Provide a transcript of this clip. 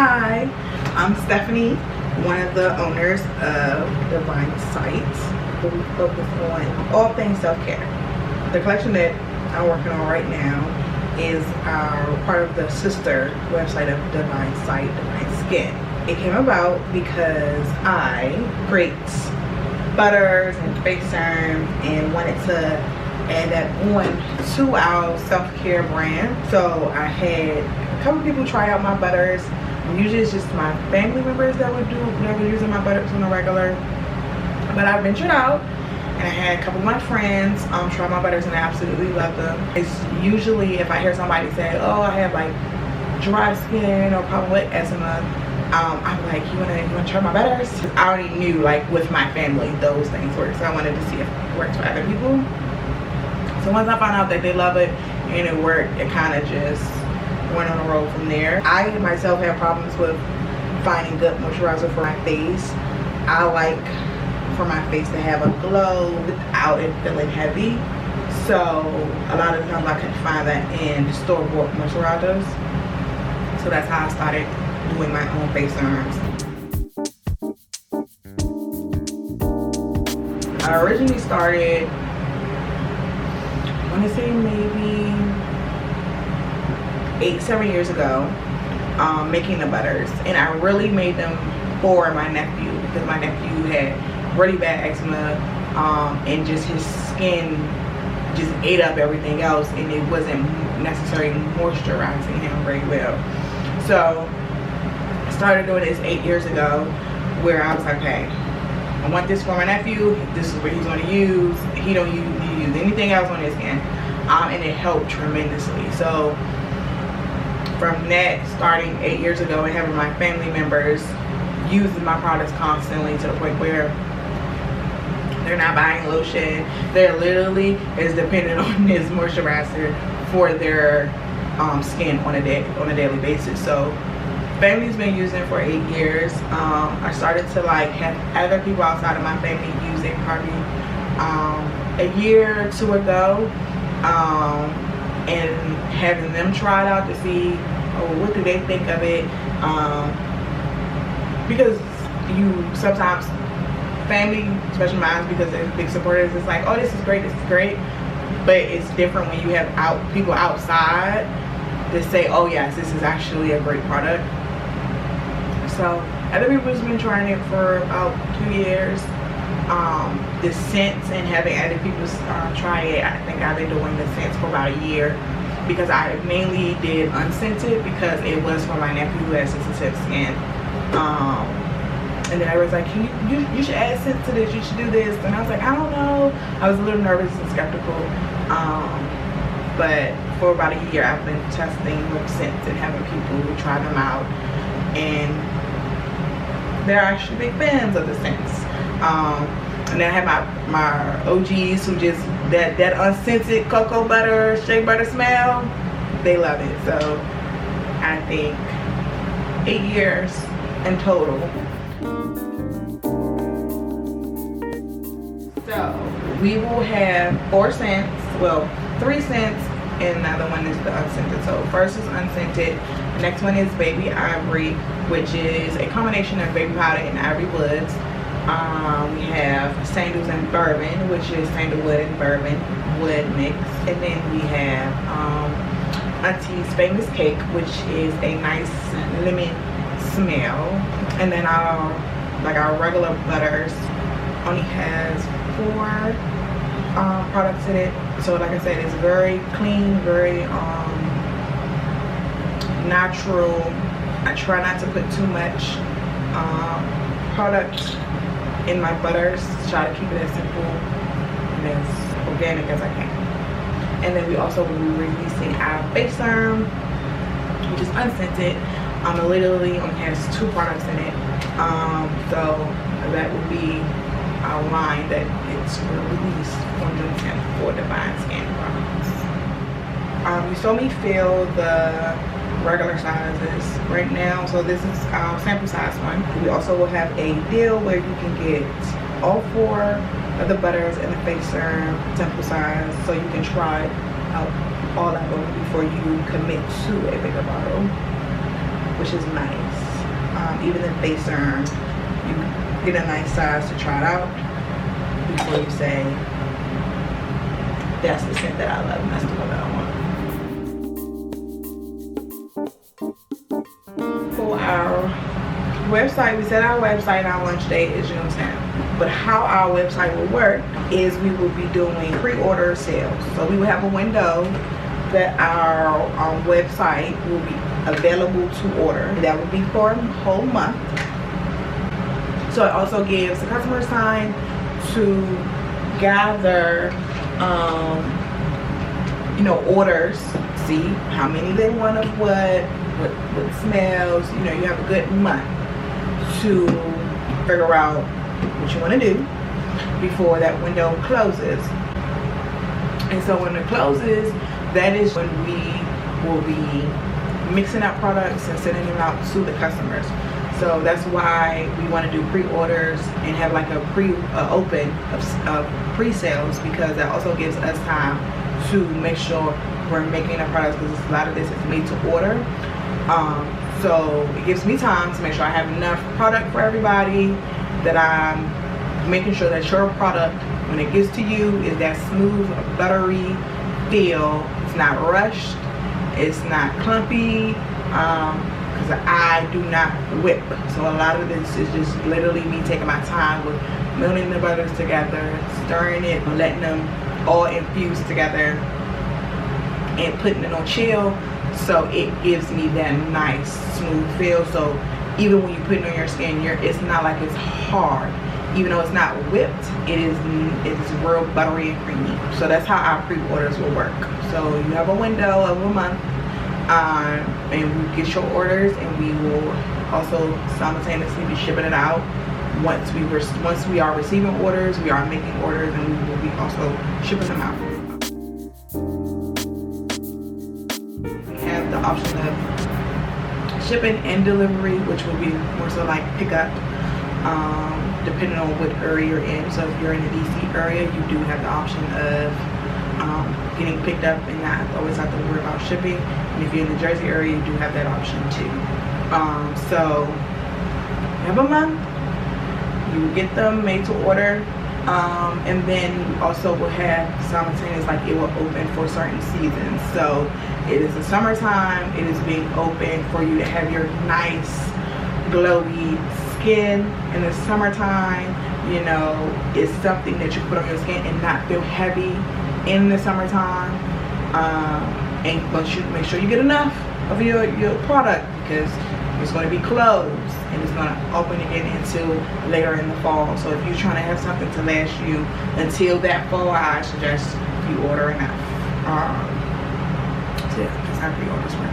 Hi, I'm Stephanie, one of the owners of Divine Sights, where we focus on all things self-care. The collection that I'm working on right now is part of the sister website of Divine Sight, Divine Skin. It came about because I create butters and face serums and wanted to add that on to our self-care brand. So I had a couple people try out my butters. Usually it's just my family members that were using my butters on a regular, but I ventured out and I had a couple of my friends try my butters and I absolutely love them. It's usually if I hear somebody say, oh, I have like dry skin or problem with eczema, I'm like, you wanna try my butters? I already knew, like, with my family those things work, so I wanted to see if it works for other people. So once I found out that they love it and it worked, it kind of just went on a roll from there. I myself have problems with finding good moisturizer for my face. I like for my face to have a glow without it feeling heavy. So a lot of times I couldn't find that in store-bought moisturizers. So that's how I started doing my own face serums. I originally started, I want to say maybe 7 years ago, making the butters, and I really made them for my nephew because my nephew had really bad eczema, and just his skin just ate up everything else, and it wasn't necessarily moisturizing him very well. So I started doing this 8 years ago, where I was like, okay, I want this for my nephew. This is what he's going to use. He don't use anything else on his skin, and it helped tremendously. So from that, starting 8 years ago and having my family members using my products constantly to the point where they're not buying lotion, they're literally is dependent on this moisturizer for their skin on a daily basis. So family's been using it for 8 years. I started to like have other people outside of my family use it probably a year or two ago, and having them try it out to see, oh, what do they think of it, because you sometimes family, especially mine, because they're big supporters, it's like, oh, this is great, but it's different when you have people outside that say, oh yes, this is actually a great product. So other people's been trying it for about 2 years. The scents and having other people try it, I think I've been doing the scents for about a year, because I mainly did unscented because it was for my nephew who has sensitive skin. And then everyone's like, you should add scent to this, you should do this. And I was like, I don't know. I was a little nervous and skeptical. But for about a year, I've been testing with scents and having people try them out. And they're actually big fans of the scents. And then I have my OGs who just, that unscented cocoa butter, shea butter smell, they love it. So I think 8 years in total. So we will have 4 scents, well, 3 scents, and another one is the unscented. So first is unscented, the next one is Baby Ivory, which is a combination of baby powder and ivory woods. We have Sandals and Bourbon, which is sandalwood and bourbon wood mix. And then we have Auntie's Famous Cake, which is a nice lemon smell. And then our regular butters only has 4 products in it. So like I said, it's very clean, very natural. I try not to put too much product in my butters, try to keep it as simple and as organic as I can. And then we also will be releasing our face serum, which is unscented. It literally only has 2 products in it. So that will be our line that it's released on the 10th for Divine Skin products. You saw me fill the regular sizes right now, so this is our sample size one. We also will have a deal where you can get all 4 of the butters and the face serum sample size, so you can try out all of them before you commit to a bigger bottle, which is nice. even the face serum, you get a nice size to try it out before you say, that's the scent that I love and that's the one that I want. For our website, we said our website, our launch date is June 10th. But how our website will work is we will be doing pre-order sales. So we will have a window that our website will be available to order. That will be for a whole month. So it also gives the customers time to gather orders, see how many they want of what smells. You have a good month to figure out what you want to do before that window closes. And so when it closes, that is when we will be mixing up products and sending them out to the customers. So that's why we want to do pre-orders and have like a open of pre-sales, because that also gives us time to make sure we're making the products, because a lot of this is made to order. So it gives me time to make sure I have enough product for everybody, that I'm making sure that your product, when it gets to you, is that smooth, buttery feel. It's not rushed, it's not clumpy, because I do not whip. So a lot of this is just literally me taking my time with melting the butters together, stirring it, letting them all infuse together, and putting it on chill, so it gives me that nice smooth feel. So even when you put it on your skin, it's not like it's hard. Even though it's not whipped, it's real buttery and creamy. So that's how our pre-orders will work. So you have a window of a month, and we get your orders, and we will also simultaneously be shipping it out. Once we are receiving orders, we are making orders, and we will be also shipping them out. We have the option of shipping and delivery, which will be more so like pickup, depending on what area you're in. So if you're in the DC area, you do have the option of getting picked up and not always have to worry about shipping. And if you're in the Jersey area, you do have that option too. So you have a month, you will get them made to order, and then you also will have simultaneous, like it will open for certain seasons. So it is the summertime, it is being open for you to have your nice glowy skin in the summertime. It's something that you put on your skin and not feel heavy in the summertime. But you make sure you get enough of your product, because it's going to be closed and it's going to open again until later in the fall. So if you're trying to have something to last you until that fall, I suggest you order enough. So yeah, that's how pre-orders work.